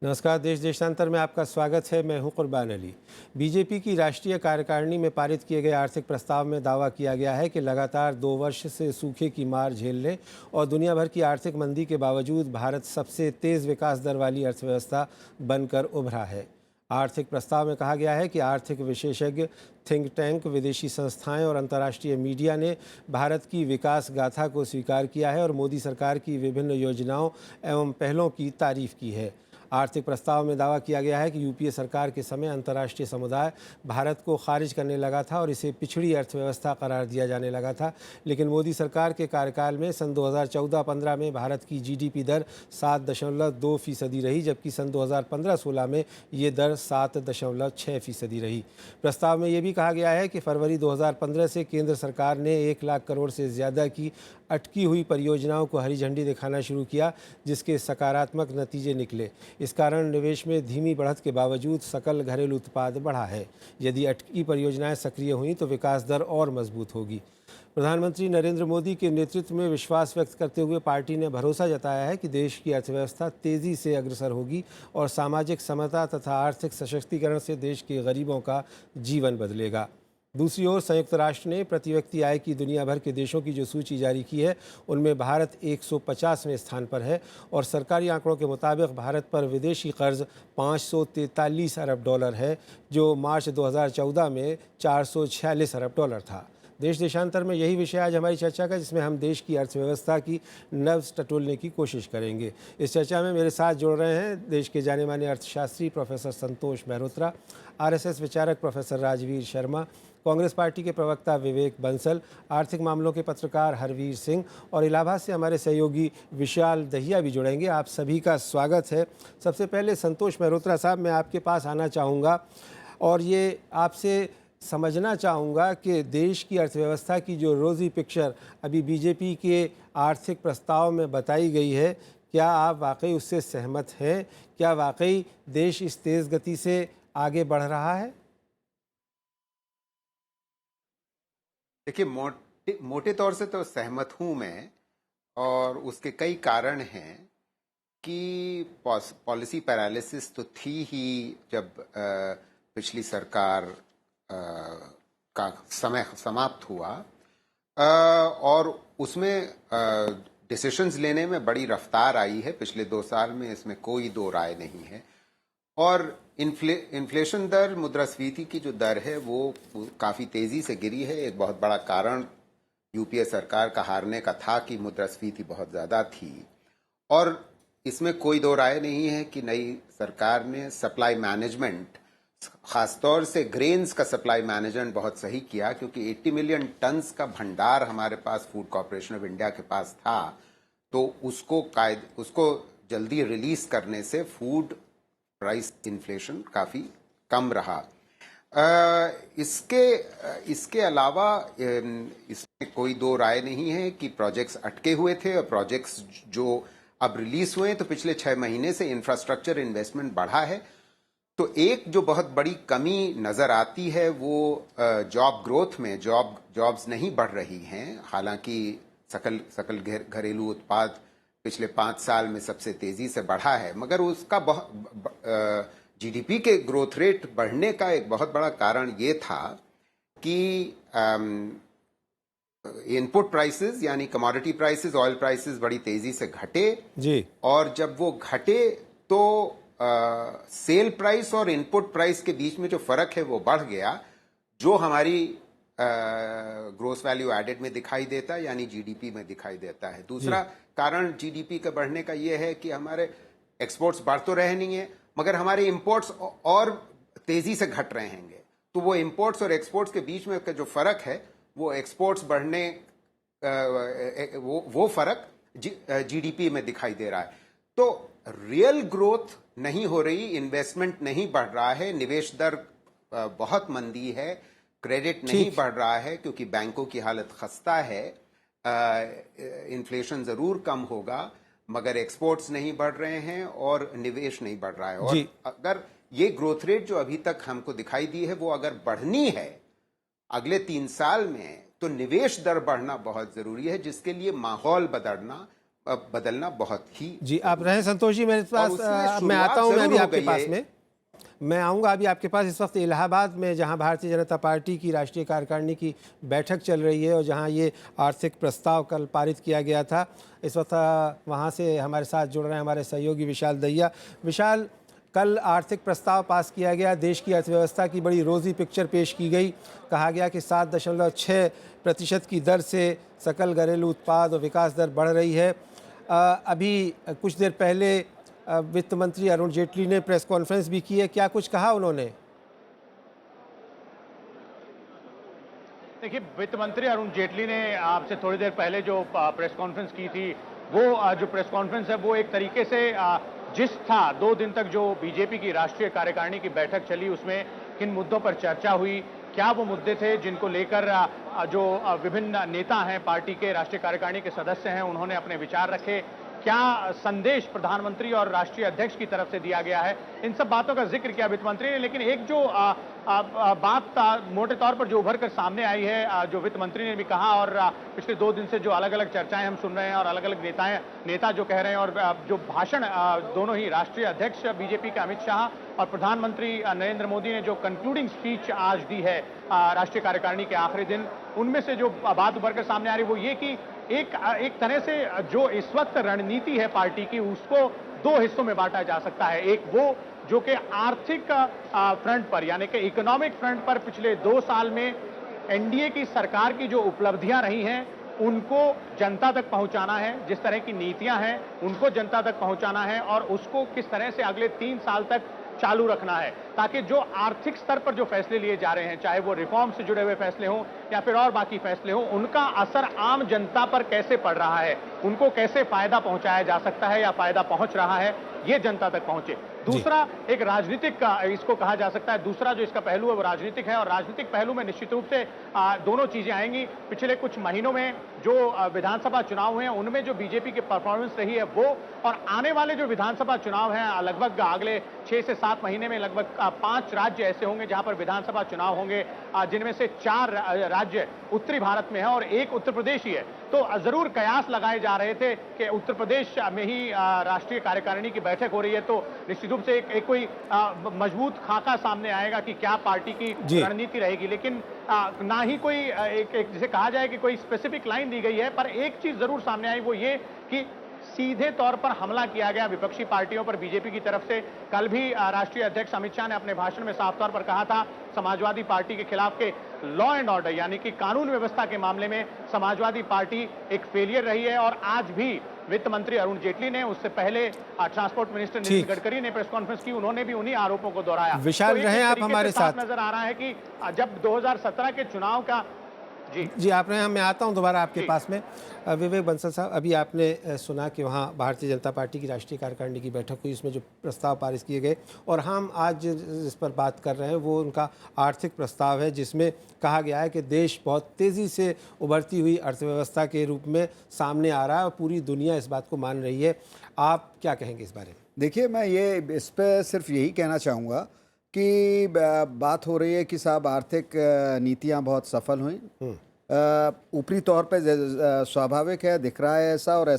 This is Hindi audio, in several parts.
नमस्कार। देश देशांतर में आपका स्वागत है। मैं हूं कुर्बान अली। बीजेपी की राष्ट्रीय कार्यकारिणी में पारित किए गए आर्थिक प्रस्ताव में दावा किया गया है कि लगातार 2 वर्ष से सूखे की मार झेलने और दुनिया भर की आर्थिक मंदी के बावजूद भारत सबसे तेज़ विकास दर वाली अर्थव्यवस्था बनकर उभरा है। आर्थिक प्रस्ताव में कहा गया है कि आर्थिक विशेषज्ञ, थिंक टैंक, विदेशी संस्थाएं और अंतर्राष्ट्रीय मीडिया ने भारत की विकास गाथा को स्वीकार किया है और मोदी सरकार की विभिन्न योजनाओं एवं पहलों की तारीफ की है। आर्थिक प्रस्ताव में दावा किया गया है कि यूपीए सरकार के समय अंतर्राष्ट्रीय समुदाय भारत को खारिज करने लगा था और इसे पिछड़ी अर्थव्यवस्था करार दिया जाने लगा था, लेकिन मोदी सरकार के कार्यकाल में सन 2014-15 में भारत की जीडीपी दर 7.2% रही, जबकि सन 2015-16 में ये दर 7.6% रही। प्रस्ताव में ये भी कहा गया है कि फरवरी 2015 से केंद्र सरकार ने 1 लाख करोड़ से ज़्यादा की अटकी हुई परियोजनाओं को हरी झंडी दिखाना शुरू किया, जिसके सकारात्मक नतीजे निकले। इस कारण निवेश में धीमी बढ़त के बावजूद सकल घरेलू उत्पाद बढ़ा है। यदि अटकी परियोजनाएं सक्रिय हुई तो विकास दर और मजबूत होगी। प्रधानमंत्री नरेंद्र मोदी के नेतृत्व में विश्वास व्यक्त करते हुए पार्टी ने भरोसा जताया है कि देश की अर्थव्यवस्था तेज़ी से अग्रसर होगी और सामाजिक समता तथा आर्थिक सशक्तिकरण से देश के गरीबों का जीवन बदलेगा। दूसरी ओर संयुक्त राष्ट्र ने प्रति व्यक्ति आय की दुनिया भर के देशों की जो सूची जारी की है, उनमें भारत 150वें स्थान पर है और सरकारी आंकड़ों के मुताबिक भारत पर विदेशी कर्ज 543 अरब डॉलर है, जो मार्च 2014 में 446 अरब डॉलर था। देश देशांतर में यही विषय आज हमारी चर्चा का, जिसमें हम देश की अर्थव्यवस्था की नब्ज टटोलने की कोशिश करेंगे। इस चर्चा में मेरे साथ जुड़ रहे हैं देश के जाने माने अर्थशास्त्री प्रोफेसर संतोष मेहरोत्रा, आरएसएस विचारक प्रोफेसर राजवीर शर्मा, कांग्रेस पार्टी के प्रवक्ता विवेक बंसल, आर्थिक मामलों के पत्रकार हरवीर सिंह और इलाहाबाद से हमारे सहयोगी विशाल दहिया भी जुड़ेंगे। आप सभी का स्वागत है। सबसे पहले संतोष मेहरोत्रा साहब, मैं आपके पास आना चाहूँगा और ये आपसे समझना चाहूँगा कि देश की अर्थव्यवस्था की जो रोज़ी पिक्चर अभी बीजेपी के आर्थिक प्रस्ताव में बताई गई है, क्या आप वाकई उससे सहमत हैं? क्या वाकई देश इस तेज़ गति से आगे बढ़ रहा है? देखिए, मोटे तौर से तो सहमत हूं मैं, और उसके कई कारण हैं कि पॉलिसी पैरालिसिस तो थी ही जब पिछली सरकार का समय समाप्त हुआ, और उसमें डिसीशंस लेने में बड़ी रफ्तार आई है पिछले 2 साल में, इसमें कोई दो राय नहीं है। और इन्फ्लेशन दर, मुद्रास्फीति की जो दर है वो काफ़ी तेज़ी से गिरी है। एक बहुत बड़ा कारण यूपीए सरकार का हारने का था कि मुद्रास्फीति बहुत ज़्यादा थी, और इसमें कोई दो राय नहीं है कि नई सरकार ने सप्लाई मैनेजमेंट, खासतौर से ग्रेन्स का सप्लाई मैनेजमेंट बहुत सही किया, क्योंकि 80 मिलियन टन्स का भंडार हमारे पास फूड कॉरपोरेशन ऑफ इंडिया के पास था, तो उसको जल्दी रिलीज करने से फूड प्राइस इन्फ्लेशन काफ़ी कम रहा। इसके अलावा इसमें कोई दो राय नहीं है कि प्रोजेक्ट्स अटके हुए थे, और प्रोजेक्ट्स जो अब रिलीज हुए तो पिछले 6 महीने से इंफ्रास्ट्रक्चर इन्वेस्टमेंट बढ़ा है। तो एक जो बहुत बड़ी कमी नज़र आती है वो जॉब ग्रोथ में, जॉब्स नहीं बढ़ रही हैं। हालांकि सकल घरेलू उत्पाद पिछले 5 साल में सबसे तेजी से बढ़ा है, मगर उसका जीडीपी के ग्रोथ रेट बढ़ने का एक बहुत बड़ा कारण ये था कि इनपुट प्राइसेस यानी कमोडिटी प्राइसेस, ऑयल प्राइसेस बड़ी तेजी से घटे जी, और जब वो घटे तो सेल प्राइस और इनपुट प्राइस के बीच में जो फर्क है वो बढ़ गया, जो हमारी ग्रोस वैल्यू एडेड में दिखाई देता है, यानी जीडीपी में दिखाई देता है। दूसरा कारण जीडीपी के बढ़ने का ये है कि हमारे एक्सपोर्ट्स बढ़ तो रहे नहीं है, मगर हमारे इंपोर्ट्स और तेजी से घट रहे हैं। तो वो इंपोर्ट्स और एक्सपोर्ट्स के बीच में का जो फर्क है, वो एक्सपोर्ट्स बढ़ने वो फर्क जीडीपी में दिखाई दे रहा है। तो रियल ग्रोथ नहीं हो रही, इन्वेस्टमेंट नहीं बढ़ रहा है, निवेश दर बहुत मंदी है, क्रेडिट नहीं बढ़ रहा है क्योंकि बैंकों की हालत खस्ता है। इन्फ्लेशन जरूर कम होगा, मगर एक्सपोर्ट्स नहीं बढ़ रहे हैं और निवेश नहीं बढ़ रहा है। और अगर ये ग्रोथ रेट जो अभी तक हमको दिखाई दी है वो अगर बढ़नी है अगले 3 साल में, तो निवेश दर बढ़ना बहुत जरूरी है, जिसके लिए माहौल बदलना बदलना बहुत ही जी, आप रहें संतोष जी मेरे पास। उसमें मैं आता हूँ, मैं शुरुआत अभी जरूर हो आपके गई पास है। में। मैं आऊँगा अभी आपके पास इस वक्त इलाहाबाद में, जहाँ भारतीय जनता पार्टी की राष्ट्रीय कार्यकारिणी की बैठक चल रही है और जहाँ ये आर्थिक प्रस्ताव कल पारित किया गया था। इस वक्त वहाँ से हमारे साथ जुड़ रहे हैं हमारे सहयोगी विशाल दहिया। विशाल, कल आर्थिक प्रस्ताव पास किया गया, देश की अर्थव्यवस्था की बड़ी रोज़ी पिक्चर पेश की गई। कहा गया कि 7.6% की दर से सकल घरेलू उत्पाद और विकास दर बढ़ रही है। अभी कुछ देर पहले वित्त मंत्री अरुण जेटली ने प्रेस कॉन्फ्रेंस भी की है, क्या कुछ कहा उन्होंने? देखिए, वित्त मंत्री अरुण जेटली ने आपसे थोड़ी देर पहले जो प्रेस कॉन्फ्रेंस की थी, वो जो प्रेस कॉन्फ्रेंस है वो एक तरीके से जिस था 2 दिन तक जो बीजेपी की राष्ट्रीय कार्यकारिणी की बैठक चली, उसमें किन मुद्दों पर चर्चा हुई, क्या वो मुद्दे थे जिनको लेकर जो विभिन्न नेता हैं, पार्टी के राष्ट्रीय कार्यकारिणी के सदस्य हैं, उन्होंने अपने विचार रखे, क्या संदेश प्रधानमंत्री और राष्ट्रीय अध्यक्ष की तरफ से दिया गया है, इन सब बातों का जिक्र किया वित्त मंत्री ने। लेकिन एक जो बात मोटे तौर पर जो उभर कर सामने आई है, जो वित्त मंत्री ने भी कहा, और पिछले 2 दिन से जो अलग अलग चर्चाएं हम सुन रहे हैं और अलग अलग नेता जो कह रहे हैं, और जो भाषण दोनों ही राष्ट्रीय अध्यक्ष बीजेपी के अमित शाह और प्रधानमंत्री नरेंद्र मोदी ने जो कंक्लूडिंग स्पीच आज दी है राष्ट्रीय कार्यकारिणी के आखिरी दिन, उनमें से जो बात उभर कर सामने आ रही है वो ये कि एक तरह से जो इस वक्त रणनीति है पार्टी की, उसको 2 हिस्सों में बांटा जा सकता है। एक वो जो कि आर्थिक फ्रंट पर, यानी कि इकोनॉमिक फ्रंट पर पिछले 2 साल में एनडीए की सरकार की जो उपलब्धियां रही हैं, उनको जनता तक पहुंचाना है, जिस तरह की नीतियां हैं उनको जनता तक पहुंचाना है, और उसको किस तरह से अगले 3 साल तक चालू रखना है, ताकि जो आर्थिक स्तर पर जो फैसले लिए जा रहे हैं, चाहे वो रिफॉर्म से जुड़े हुए फैसले हों या फिर और बाकी फैसले हों, उनका असर आम जनता पर कैसे पड़ रहा है, उनको कैसे फायदा पहुंचाया जा सकता है या फायदा पहुंच रहा है, ये जनता तक पहुंचे। दूसरा एक राजनीतिक का इसको कहा जा सकता है, दूसरा जो इसका पहलू है वो राजनीतिक है, और राजनीतिक पहलू में निश्चित रूप से दोनों चीजें आएंगी। पिछले कुछ महीनों में जो विधानसभा चुनाव हुए हैं, उनमें जो बीजेपी की परफॉर्मेंस रही है वो, और आने वाले जो विधानसभा चुनाव हैं, लगभग अगले 6 से 7 महीने में लगभग 5 राज्य ऐसे होंगे जहां पर विधानसभा चुनाव होंगे, जिनमें से 4 राज्य उत्तरी भारत में है और 1 उत्तर प्रदेश ही है। तो जरूर कयास लगाए जा रहे थे कि उत्तर प्रदेश में ही राष्ट्रीय कार्यकारिणी की बैठक हो रही है, तो निश्चित रूप से एक कोई मजबूत खाका सामने आएगा कि क्या पार्टी की रणनीति रहेगी। लेकिन ना ही कोई एक जिसे कहा जाए कि कोई स्पेसिफिक लाइन दी गई है, पर एक चीज जरूर सामने आई, वो ये कि सीधे तौर पर हमला किया गया विपक्षी पार्टियों पर बीजेपी की तरफ से। कल भी राष्ट्रीय अध्यक्ष अमित शाह ने अपने भाषण में साफ तौर पर कहा था, समाजवादी पार्टी के खिलाफ के लॉ एंड ऑर्डर यानी कि कानून व्यवस्था के मामले में समाजवादी पार्टी एक फेलियर रही है। और आज भी वित्त मंत्री अरुण जेटली ने, उससे पहले ट्रांसपोर्ट मिनिस्टर नितिन गडकरी ने प्रेस कॉन्फ्रेंस की, उन्होंने भी उन्हीं आरोपों को दोहराया। विशाल, रहे आप हमारे साथ। नजर आ रहा है कि जब 2017 के चुनाव का जी आप रहे हैं, मैं आता हूं दोबारा आपके पास में। विवेक बंसल साहब, अभी आपने सुना कि वहाँ भारतीय जनता पार्टी की राष्ट्रीय कार्यकारिणी की बैठक हुई, उसमें जो प्रस्ताव पारित किए गए, और हम आज जिस पर बात कर रहे हैं वो उनका आर्थिक प्रस्ताव है, जिसमें कहा गया है कि देश बहुत तेज़ी से उभरती हुई अर्थव्यवस्था के रूप में सामने आ रहा है और पूरी दुनिया इस बात को मान रही है। आप क्या कहेंगे इस बारे में? देखिए, मैं ये इस पर सिर्फ यही कहना चाहूँगा कि बात हो रही है कि साहब आर्थिक नीतियाँ बहुत सफल हुई। ऊपरी तौर पे स्वाभाविक है, दिख रहा है ऐसा, और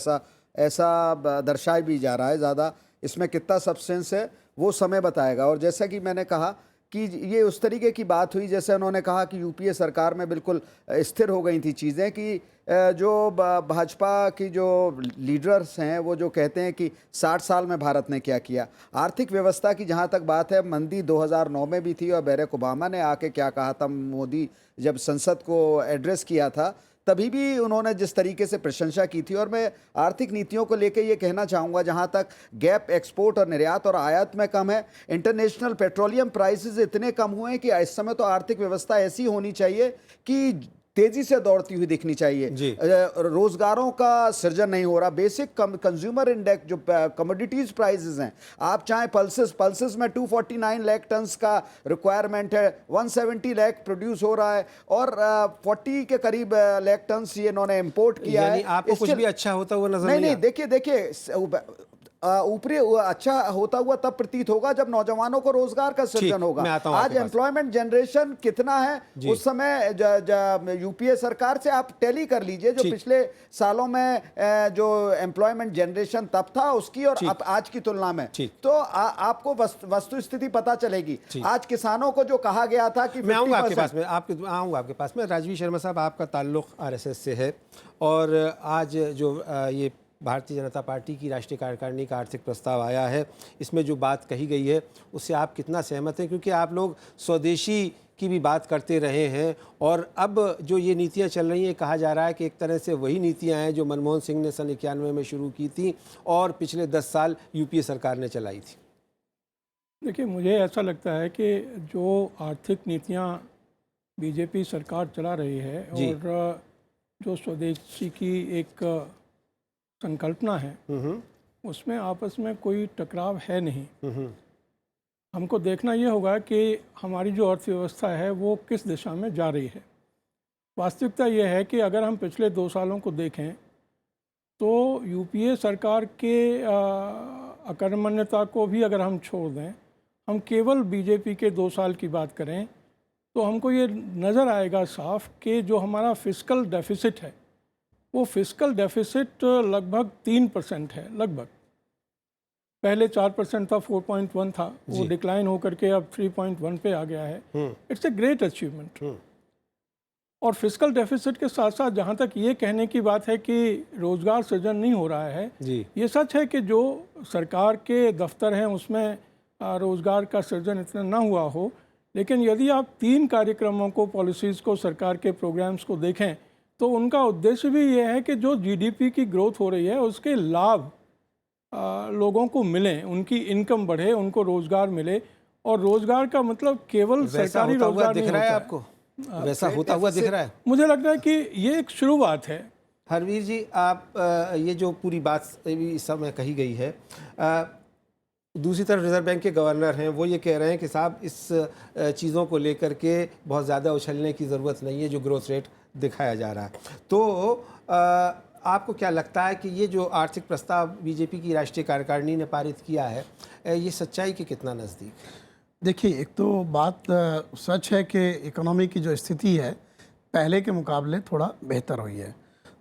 ऐसा दर्शाया भी जा रहा है। ज़्यादा इसमें कितना सब्सटेंस है वो समय बताएगा। और जैसा कि मैंने कहा कि ये उस तरीके की बात हुई जैसे उन्होंने कहा कि यूपीए सरकार में बिल्कुल स्थिर हो गई थी चीज़ें, कि जो भाजपा की जो लीडर्स हैं वो जो कहते हैं कि 60 साल में भारत ने क्या किया। आर्थिक व्यवस्था की जहाँ तक बात है, मंदी 2009 में भी थी, और बैरक ओबामा ने आके क्या कहा था, मोदी जब संसद को एड्रेस किया था तभी भी उन्होंने जिस तरीके से प्रशंसा की थी। और मैं आर्थिक नीतियों को लेकर ये कहना चाहूँगा, जहाँ तक गैप एक्सपोर्ट और निर्यात और आयात में कम है, इंटरनेशनल पेट्रोलियम प्राइसेस इतने कम हुए हैं कि इस समय तो आर्थिक व्यवस्था ऐसी होनी चाहिए कि तेजी से दौड़ती हुई दिखनी चाहिए। रोजगारों का सृजन नहीं हो रहा। बेसिक कंज्यूमर इंडेक्स जो कमोडिटीज प्राइसेस हैं, आप चाहे पल्सेस में 249 लाख टन्स का रिक्वायरमेंट है, 170 लाख प्रोड्यूस हो रहा है, और 40 के करीब लाख टन्स ये इन्होंने इंपोर्ट किया है। आपको कुछ भी अच्छा होता हुआ नजर नहीं, देखिए ऊपरी अच्छा होता हुआ तब प्रतीत होगा जब नौजवानों को रोजगार का सृजन होगा। मैं आता हूं आज आपके पास। एम्प्लॉयमेंट जनरेशन कितना है उस समय यूपीए सरकार से आप टैली कर लीजिए जो पिछले सालों में जो एम्प्लॉयमेंट जनरेशन तब था उसकी और आज की तुलना में, तो आपको वस्तु स्थिति पता चलेगी। आज किसानों को जो कहा गया था कि मैं आऊँगा आपके पास में, आऊँगा आपके पास में। राजवीर शर्मा साहब, आपका ताल्लुक आरएसएस से है और आज जो ये भारतीय जनता पार्टी की राष्ट्रीय कार्यकारिणी का आर्थिक प्रस्ताव आया है, इसमें जो बात कही गई है उससे आप कितना सहमत हैं? क्योंकि आप लोग स्वदेशी की भी बात करते रहे हैं और अब जो ये नीतियां चल रही हैं, कहा जा रहा है कि एक तरह से वही नीतियां हैं जो मनमोहन सिंह ने सन 91 में शुरू की थी और पिछले 10 साल यूपीए सरकार ने चलाई थी। देखिए, मुझे ऐसा लगता है कि जो आर्थिक नीतियां बीजेपी सरकार चला रही है और जो स्वदेशी की एक संकल्पना है उसमें आपस में कोई टकराव है नहीं। हमको देखना ये होगा कि हमारी जो अर्थव्यवस्था है वो किस दिशा में जा रही है। वास्तविकता ये है कि अगर हम पिछले 2 सालों को देखें तो यूपीए सरकार के अकर्मण्यता को भी अगर हम छोड़ दें, हम केवल बीजेपी के 2 साल की बात करें तो हमको ये नज़र आएगा साफ कि जो हमारा फिस्कल डेफिसिट है वो फिस्कल डेफिसिट लगभग 3% है। लगभग पहले 4% था, 4.1 था, वो डिक्लाइन होकर के अब 3.1 पे आ गया है। It's a great achievement. और फिस्कल डेफिसिट के साथ साथ जहाँ तक ये कहने की बात है कि रोजगार सृजन नहीं हो रहा है, ये सच है कि जो सरकार के दफ्तर हैं उसमें रोजगार का सृजन इतना ना हुआ हो, लेकिन यदि आप 3 कार्यक्रमों को, पॉलिसीज़ को, सरकार के प्रोग्राम्स को देखें तो उनका उद्देश्य भी ये है कि जो जीडीपी की ग्रोथ हो रही है उसके लाभ लोगों को मिलें, उनकी इनकम बढ़े, उनको रोजगार मिले। और रोजगार का मतलब केवल सरकारी रोजगार नहीं होता है। आपको वैसा होता हुआ दिख रहा है? मुझे लगता है कि ये एक शुरुआत है। हरवीर जी, आप ये जो पूरी बात इस समय कही गई है, दूसरी तरफ रिजर्व बैंक के गवर्नर हैं, वो ये कह रहे हैं कि साहब इस चीज़ों को लेकर के बहुत ज़्यादा उछलने की ज़रूरत नहीं है जो ग्रोथ रेट दिखाया जा रहा है। तो आपको क्या लगता है कि ये जो आर्थिक प्रस्ताव बीजेपी की राष्ट्रीय कार्यकारिणी ने पारित किया है, ये सच्चाई के कितना नज़दीक है? देखिए, एक तो बात सच है कि इकोनॉमी की जो स्थिति है पहले के मुकाबले थोड़ा बेहतर हुई है।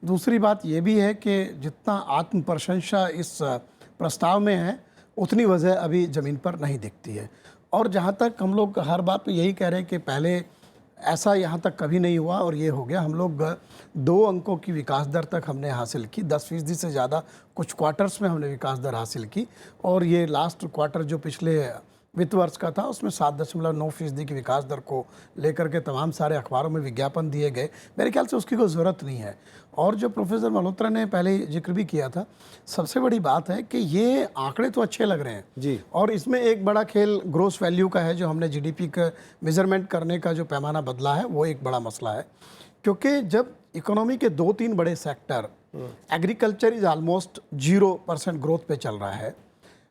दूसरी बात ये भी है कि जितना आत्म प्रशंसा इस प्रस्ताव में है उतनी वजह अभी ज़मीन पर नहीं दिखती है। और जहाँ तक हम लोग हर बात पे यही कह रहे हैं कि पहले ऐसा यहाँ तक कभी नहीं हुआ और ये हो गया। हम लोग 2 अंकों की विकास दर तक हमने हासिल की, 10% से ज़्यादा कुछ क्वार्टर्स में हमने विकास दर हासिल की। और ये लास्ट क्वार्टर जो पिछले वित्त वर्ष का था उसमें 7.9% की विकास दर को लेकर के तमाम सारे अखबारों में विज्ञापन दिए गए। मेरे ख्याल से उसकी कोई ज़रूरत नहीं है। और जो प्रोफेसर मल्होत्रा ने पहले जिक्र भी किया था, सबसे बड़ी बात है कि ये आंकड़े तो अच्छे लग रहे हैं जी, और इसमें एक बड़ा खेल ग्रोस वैल्यू का है। जो हमने जीडीपी का मेजरमेंट करने का जो पैमाना बदला है वो एक बड़ा मसला है, क्योंकि जब इकोनॉमी के 2-3 बड़े sector, agriculture is almost 0% growth पे चल रहा है,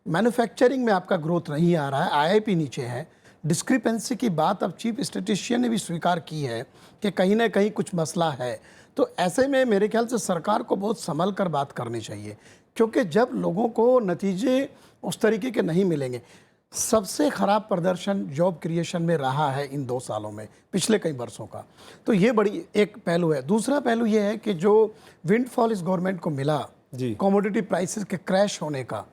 मैन्युफैक्चरिंग में आपका ग्रोथ नहीं आ रहा है, आईआईपी नीचे है, डिस्क्रिपेंसी की बात अब चीफ स्टैटिस्टिशियन ने भी स्वीकार की है कि कहीं ना कहीं कुछ मसला है। तो ऐसे में मेरे ख्याल से सरकार को बहुत संभल कर बात करनी चाहिए, क्योंकि जब लोगों को नतीजे उस तरीके के नहीं मिलेंगे। सबसे ख़राब प्रदर्शन जॉब क्रिएशन में रहा है इन 2 सालों में, पिछले कई वर्षों का। तो ये बड़ी एक पहलू है। दूसरा पहलू ये है कि जो विंडफॉल इस गवर्नमेंट को मिला कमोडिटी प्राइसेस के क्रैश होने का,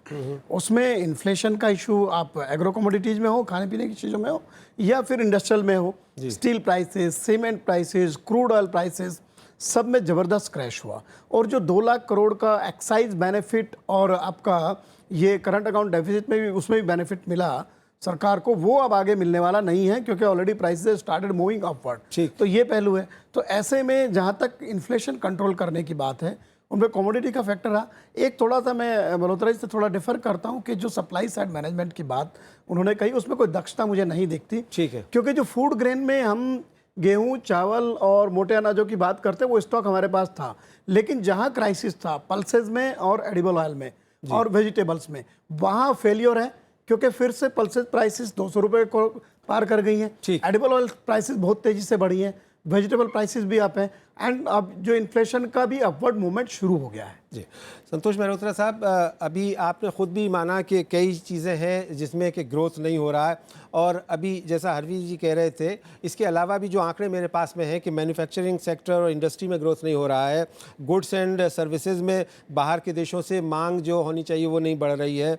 उसमें इन्फ्लेशन का इशू आप एग्रो कमोडिटीज में हो, खाने पीने की चीज़ों में हो, या फिर इंडस्ट्रियल में हो, steel prices, cement prices, crude oil prices, सब में ज़बरदस्त क्रैश हुआ। और जो 2 लाख करोड़ का एक्साइज बेनिफिट और आपका ये करंट अकाउंट डेफिसिट में भी, उसमें भी बेनिफिट मिला सरकार को, वो अब आगे मिलने वाला नहीं है, क्योंकि already prices started moving upward. तो ये पहलू है। तो ऐसे में जहाँ तक इन्फ्लेशन कंट्रोल करने की बात है, उनमें कमोडिटी का फैक्टर रहा। एक थोड़ा सा मैं मल्होत्रा जी से थोड़ा डिफर करता हूँ कि जो सप्लाई साइड मैनेजमेंट की बात उन्होंने कही, उसमें कोई दक्षता मुझे नहीं दिखती। ठीक है, क्योंकि जो फूड ग्रेन में हम गेहूं, चावल और मोटे अनाजों की बात करते हैं, वो स्टॉक हमारे पास था, लेकिन जहां क्राइसिस था पल्सेस में और एडिबल ऑयल में और वेजिटेबल्स में, वहां फेलियर है, क्योंकि फिर से पल्सेस प्राइसेस 200 रुपये को पार कर गई हैं, एडिबल ऑयल प्राइसेस बहुत तेजी से बढ़ी हैं, वेजिटेबल प्राइसेस भी अप हैं, एंड अब जो इन्फ्लेशन का भी अपवर्ड मूवमेंट शुरू हो गया है। जी, संतोष मेहरोत्रा साहब, अभी आपने खुद भी माना कि कई चीज़ें हैं जिसमें कि ग्रोथ नहीं हो रहा है, और अभी जैसा हरवीर जी कह रहे थे, इसके अलावा भी जो आंकड़े मेरे पास में हैं कि मैन्युफैक्चरिंग सेक्टर और इंडस्ट्री में ग्रोथ नहीं हो रहा है, गुड्स एंड सर्विसेज में बाहर के देशों से मांग जो होनी चाहिए वो नहीं बढ़ रही है,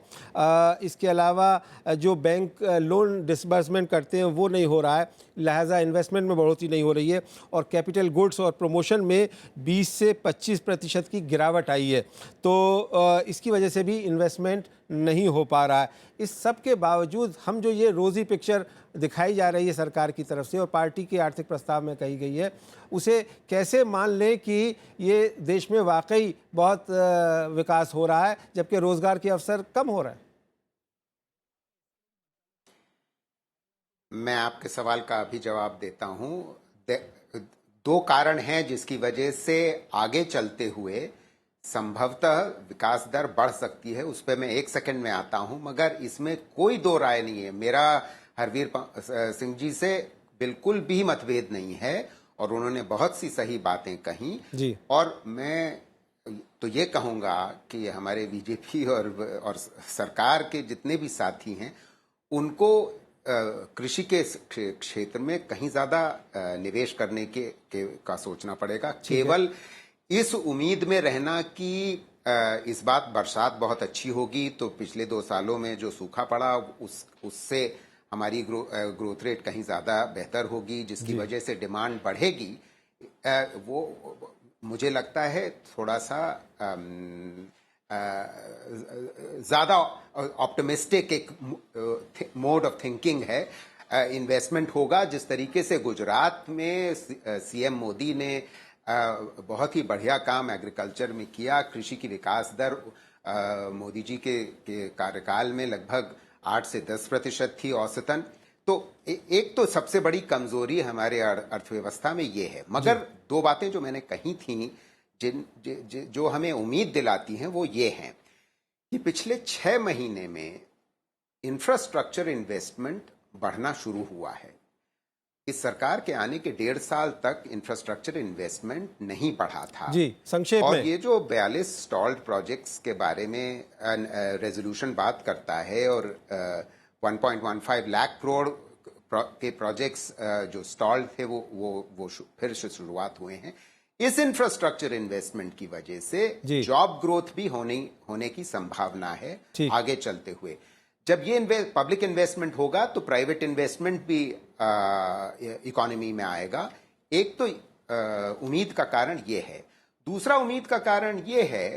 इसके अलावा जो बैंक लोन डिसबर्समेंट करते हैं वो नहीं हो रहा है, लिहाजा इन्वेस्टमेंट में बढ़ोतरी नहीं हो रही है, और कैपिटल गुड्स और प्रमोशन में 20 से 25% की गिरावट आई है। तो इसकी वजह से भी इन्वेस्टमेंट नहीं हो पा रहा है। इस सब के बावजूद हम जो ये रोज़ी पिक्चर दिखाई जा रही है सरकार की तरफ से और पार्टी के आर्थिक प्रस्ताव में कही गई है, उसे कैसे मान लें कि ये देश में वाकई बहुत विकास हो रहा है जबकि रोज़गार के अवसर कम हो रहा है? मैं आपके सवाल का अभी जवाब देता हूं। दो कारण हैं जिसकी वजह से आगे चलते हुए संभवतः विकास दर बढ़ सकती है, उस पर मैं एक सेकंड में आता हूं, मगर इसमें कोई दो राय नहीं है। मेरा हरवीर सिंह जी से बिल्कुल भी मतभेद नहीं है और उन्होंने बहुत सी सही बातें कही जी। और मैं तो ये कहूंगा कि हमारे बीजेपी और सरकार के जितने भी साथी हैं उनको कृषि के क्षेत्र में कहीं ज्यादा निवेश करने का सोचना पड़ेगा। केवल इस उम्मीद में रहना कि इस बात बरसात बहुत अच्छी होगी तो पिछले 2 सालों में जो सूखा पड़ा उससे हमारी ग्रोथ रेट कहीं ज्यादा बेहतर होगी जिसकी वजह से डिमांड बढ़ेगी, वो मुझे लगता है थोड़ा सा ज्यादा ऑप्टिमिस्टिक एक मोड ऑफ थिंकिंग है। इन्वेस्टमेंट होगा जिस तरीके से गुजरात में सीएम मोदी ने बहुत ही बढ़िया काम एग्रीकल्चर में किया। कृषि की विकास दर मोदी जी के कार्यकाल में लगभग 8 से 10% थी औसतन। तो एक तो सबसे बड़ी कमजोरी हमारे अर्थव्यवस्था में ये है, मगर दो बातें जो मैंने कही थी जो हमें उम्मीद दिलाती हैं वो ये हैं कि पिछले 6 महीने में इंफ्रास्ट्रक्चर इन्वेस्टमेंट बढ़ना शुरू हुआ है। इस सरकार के आने के 1.5 साल तक इंफ्रास्ट्रक्चर इन्वेस्टमेंट नहीं बढ़ा था। जी, संक्षेप और में ये जो 42 स्टॉल्ड प्रोजेक्ट्स के बारे में रेजोल्यूशन बात करता है और 1.15 लाख करोड़ के प्रोजेक्ट्स जो स्टॉल्ड थे वो फिर से शुरुआत हुए हैं। इस इंफ्रास्ट्रक्चर इन्वेस्टमेंट की वजह से जॉब ग्रोथ भी होने की संभावना है आगे चलते हुए। जब ये पब्लिक इन्वेस्टमेंट होगा तो प्राइवेट इन्वेस्टमेंट भी इकोनॉमी में आएगा। एक तो उम्मीद का कारण ये है। दूसरा उम्मीद का कारण ये है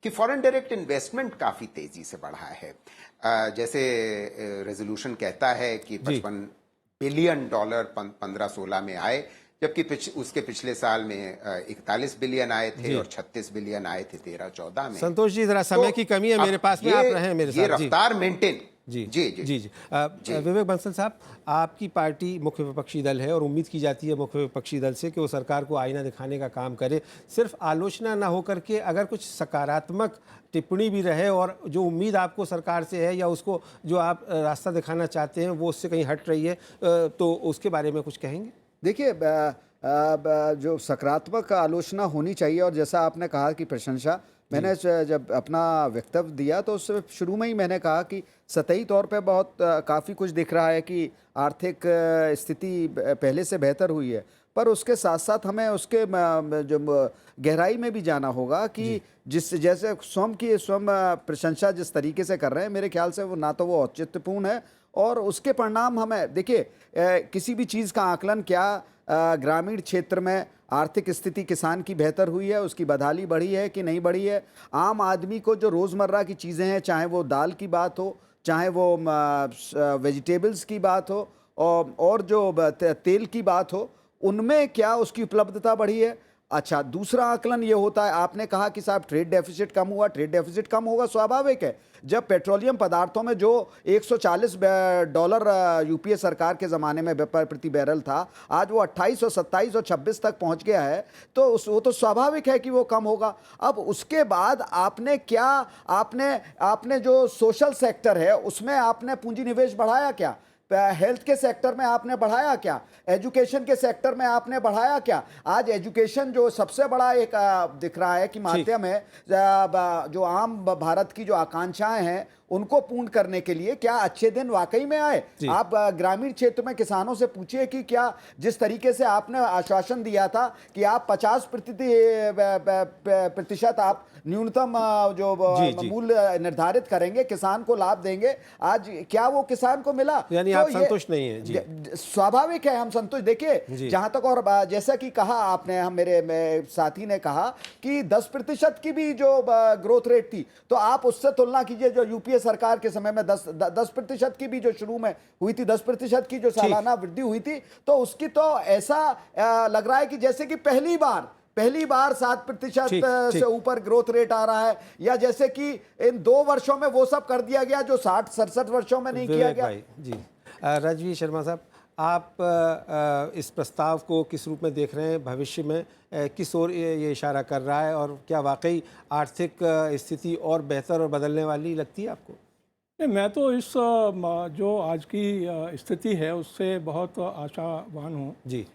कि फॉरेन डायरेक्ट इन्वेस्टमेंट काफी तेजी से बढ़ा है। जैसे रेजोल्यूशन कहता है कि 55 बिलियन डॉलर 15-16 में आए, जबकि उसके पिछले साल में 41 बिलियन आए थे और 36 बिलियन आए थे 13-14 में। संतोष जी, जरा समय की कमी है मेरे पास में, आप रहे मेरे साथ। ये रफ्तार मेंटेन जी जी जी जी, विवेक बंसल साहब, आपकी पार्टी मुख्य विपक्षी दल है और उम्मीद की जाती है मुख्य विपक्षी दल से कि वो सरकार को आईना दिखाने का काम करे, सिर्फ आलोचना ना होकर के अगर कुछ सकारात्मक टिप्पणी भी रहे और जो उम्मीद आपको सरकार से है या उसको जो आप रास्ता दिखाना चाहते हैं वो उससे कहीं हट रही है, तो उसके बारे में कुछ कहेंगे? देखिए, जो सकारात्मक आलोचना होनी चाहिए और जैसा आपने कहा कि प्रशंसा, मैंने जब अपना वक्तव्य दिया तो उससे शुरू में ही मैंने कहा कि सतही तौर पे बहुत काफ़ी कुछ दिख रहा है कि आर्थिक स्थिति पहले से बेहतर हुई है, पर उसके साथ साथ हमें उसके जो गहराई में भी जाना होगा कि जैसे स्वयं प्रशंसा जिस तरीके से कर रहे हैं, मेरे ख्याल से वो ना तो वो औचित्यपूर्ण है और उसके परिणाम हमें देखिए, किसी भी चीज़ का आकलन क्या ग्रामीण क्षेत्र में आर्थिक स्थिति किसान की बेहतर हुई है, उसकी बदहाली बढ़ी है कि नहीं बढ़ी है, आम आदमी को जो रोज़मर्रा की चीज़ें हैं, चाहे वो दाल की बात हो, चाहे वो वेजिटेबल्स की बात हो और जो तेल की बात हो, उनमें क्या उसकी उपलब्धता बढ़ी है। अच्छा, दूसरा आकलन ये होता है, आपने कहा कि साहब ट्रेड डेफिसिट कम हुआ, ट्रेड डेफिसिट कम होगा स्वाभाविक है। जब पेट्रोलियम पदार्थों में जो $140 यूपीए सरकार के ज़माने में प्रति बैरल था, आज वो 28 और 27 और 26 तक पहुंच गया है, तो वो तो स्वाभाविक है कि वो कम होगा। अब उसके बाद आपने जो सोशल सेक्टर है उसमें आपने पूंजी निवेश बढ़ाया क्या? हेल्थ के सेक्टर में आपने बढ़ाया क्या? एजुकेशन के सेक्टर में आपने बढ़ाया क्या? आज एजुकेशन जो सबसे बड़ा एक दिख रहा है कि माध्यम है जो आम भारत की जो आकांक्षाएं हैं उनको पूर्ण करने के लिए, क्या अच्छे दिन वाकई में आए? आप ग्रामीण क्षेत्र में किसानों से पूछिए कि क्या जिस तरीके से आपने आश्वासन दिया था कि आप 50% आप न्यूनतम जो मूल्य निर्धारित करेंगे, किसान को लाभ देंगे, आज क्या वो किसान को मिला? यानी तो आप संतुष्ट नहीं है जी? स्वाभाविक है हम संतुष्ट। देखिए जहां तक, और जैसा कि कहा आपने, हम मेरे साथी ने कहा कि 10% की भी जो ग्रोथ रेट थी, तो आप उससे तुलना कीजिए जो यूपीए सरकार के समय में 10% की भी जो शुरू में हुई थी, 10% की जो सालाना वृद्धि हुई थी, तो उसकी तो ऐसा लग रहा है कि जैसे कि पहली बार 7% से ऊपर ग्रोथ रेट आ रहा है, या जैसे कि इन 2 वर्षों में वो सब कर दिया गया जो 60-67 वर्षों में नहीं किया गया। जी राजवीर शर्मा साहब, आप इस प्रस्ताव को किस रूप में देख रहे हैं? भविष्य में किस ओर ये इशारा कर रहा है, और क्या वाकई आर्थिक स्थिति और बेहतर और बदलने वाली लगती है आपको? नहीं, मैं तो इस जो आज की स्थिति है उससे बहुत आशावान हूँ जी।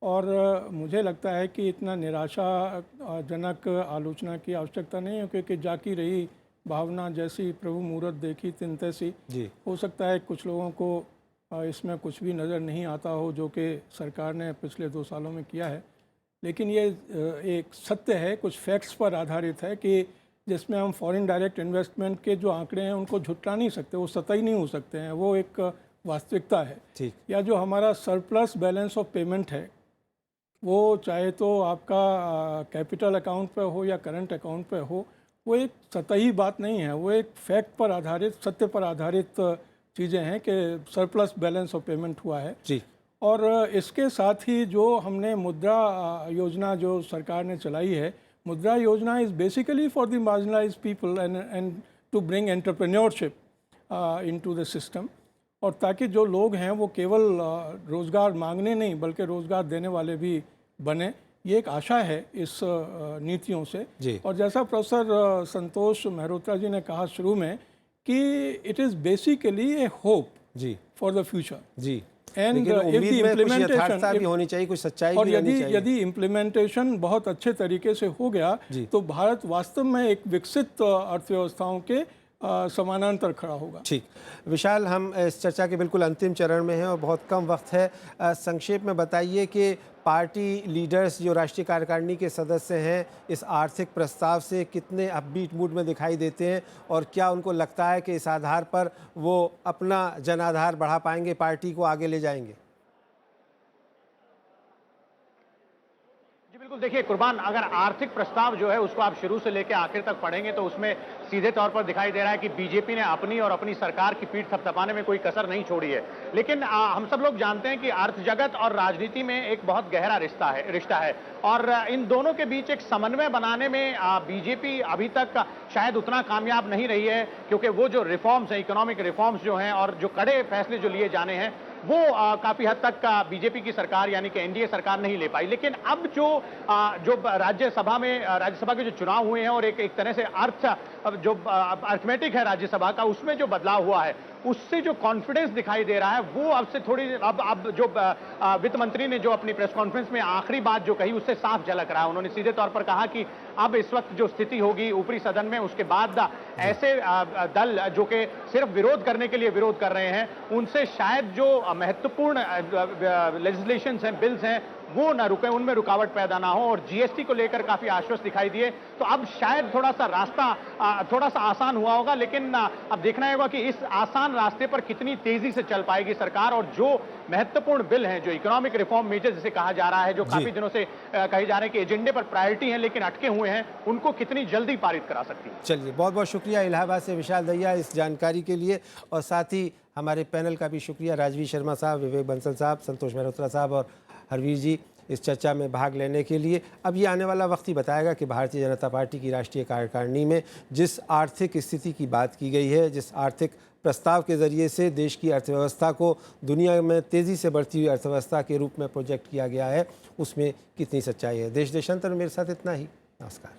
और मुझे लगता है कि इतना निराशाजनक आलोचना की आवश्यकता नहीं है, क्योंकि जाकी रही भावना जैसी प्रभु मूरत देखी तिन तैसी। जी। हो सकता है कुछ लोगों को इसमें कुछ भी नज़र नहीं आता हो जो कि सरकार ने पिछले 2 सालों में किया है, लेकिन ये एक सत्य है, कुछ फैक्ट्स पर आधारित है कि जिसमें हम फॉरेन डायरेक्ट इन्वेस्टमेंट के जो आंकड़े हैं उनको झुटला नहीं सकते, वो सतही नहीं हो सकते हैं, वो एक वास्तविकता है। ठीक। या जो हमारा सरप्लस बैलेंस ऑफ पेमेंट है, वो चाहे तो आपका कैपिटल अकाउंट पर हो या करंट अकाउंट पर हो, वो एक सतही बात नहीं है, वो एक फैक्ट पर आधारित, सत्य पर आधारित चीज़ें हैं कि सरप्लस बैलेंस ऑफ पेमेंट हुआ है। जी। और इसके साथ ही जो हमने मुद्रा योजना जो सरकार ने चलाई है, Mudra Yojana is basically for the marginalised people and to bring entrepreneurship into the system, और ताकि जो लोग हैं वो केवल रोज़गार मांगने नहीं बल्कि रोज़गार देने वाले भी बने, ये एक आशा है इस नीतियों से। जी। और जैसा प्रोफेसर संतोष मेहरोत्रा जी ने कहा शुरू में कि it is basically a hope जी फॉर द फ्यूचर। जी। एंड लेकिन उम्मीद में कुछ यथार्थता भी होनी चाहिए, कुछ सच्चाई और भी रहनी चाहिए। यदि इम्प्लीमेंटेशन बहुत अच्छे तरीके से हो गया तो भारत वास्तव में एक विकसित अर्थव्यवस्थाओं के समानांतर खड़ा होगा। ठीक विशाल, हम इस चर्चा के बिल्कुल अंतिम चरण में हैं और बहुत कम वक्त है। संक्षेप में बताइए कि पार्टी लीडर्स जो राष्ट्रीय कार्यकारिणी के सदस्य हैं इस आर्थिक प्रस्ताव से कितने अपबीट मूड में दिखाई देते हैं, और क्या उनको लगता है कि इस आधार पर वो अपना जनाधार बढ़ा पाएंगे, पार्टी को आगे ले जाएंगे? बिल्कुल, देखिए कुर्बान, अगर आर्थिक प्रस्ताव जो है उसको आप शुरू से लेकर आखिर तक पढ़ेंगे तो उसमें सीधे तौर पर दिखाई दे रहा है कि बीजेपी ने अपनी और अपनी सरकार की पीठ थपथपाने में कोई कसर नहीं छोड़ी है। लेकिन हम सब लोग जानते हैं कि अर्थ जगत और राजनीति में एक बहुत गहरा रिश्ता है और इन दोनों के बीच एक समन्वय बनाने में बीजेपी अभी तक शायद उतना कामयाब नहीं रही है, क्योंकि वो जो रिफॉर्म्स हैं, इकोनॉमिक रिफॉर्म्स जो हैं और जो कड़े फैसले जो लिए जाने हैं वो काफी हद तक बीजेपी की सरकार यानी कि एनडीए सरकार नहीं ले पाई। लेकिन अब जो राज्यसभा के जो चुनाव हुए हैं और एक तरह से जो अर्थमेटिक है राज्यसभा का, उसमें जो बदलाव हुआ है उससे जो कॉन्फिडेंस दिखाई दे रहा है वो अब से थोड़ी अब जो वित्त मंत्री ने जो अपनी प्रेस कॉन्फ्रेंस में आखिरी बात जो कही उससे साफ झलक रहा है। उन्होंने सीधे तौर पर कहा कि अब इस वक्त जो स्थिति होगी ऊपरी सदन में, उसके बाद ऐसे दल जो कि सिर्फ विरोध करने के लिए विरोध कर रहे हैं उनसे शायद जो महत्वपूर्ण लेजिस्लेशंस हैं, बिल्स हैं, वो ना रुके, उनमें रुकावट पैदा ना हो। और जीएसटी को लेकर काफी आश्वस्त दिखाई दिए, तो अब शायद थोड़ा सा रास्ता थोड़ा सा आसान हुआ होगा। लेकिन अब देखना होगा कि इस आसान रास्ते पर कितनी तेजी से चल पाएगी सरकार, और जो महत्वपूर्ण बिल हैं, जो इकोनॉमिक रिफॉर्म मेजर जिसे कहा जा रहा है, जो काफी दिनों से कहे जा रहे हैं कि एजेंडे पर प्रायोरिटी है लेकिन अटके हुए हैं, उनको कितनी जल्दी पारित करा सकती है। चलिए, बहुत बहुत शुक्रिया इलाहाबाद से विशाल दहिया इस जानकारी के लिए, और साथ ही हमारे पैनल का भी शुक्रिया, राजवीर शर्मा साहब, विवेक बंसल साहब, संतोष मेहरोत्रा साहब और हरवीर जी, इस चर्चा में भाग लेने के लिए। अब ये आने वाला वक्त ही बताएगा कि भारतीय जनता पार्टी की राष्ट्रीय कार्यकारिणी में जिस आर्थिक स्थिति की बात की गई है, जिस आर्थिक प्रस्ताव के ज़रिए से देश की अर्थव्यवस्था को दुनिया में तेज़ी से बढ़ती हुई अर्थव्यवस्था के रूप में प्रोजेक्ट किया गया है, उसमें कितनी सच्चाई है। देश देशांतर में मेरे साथ इतना ही। नमस्कार।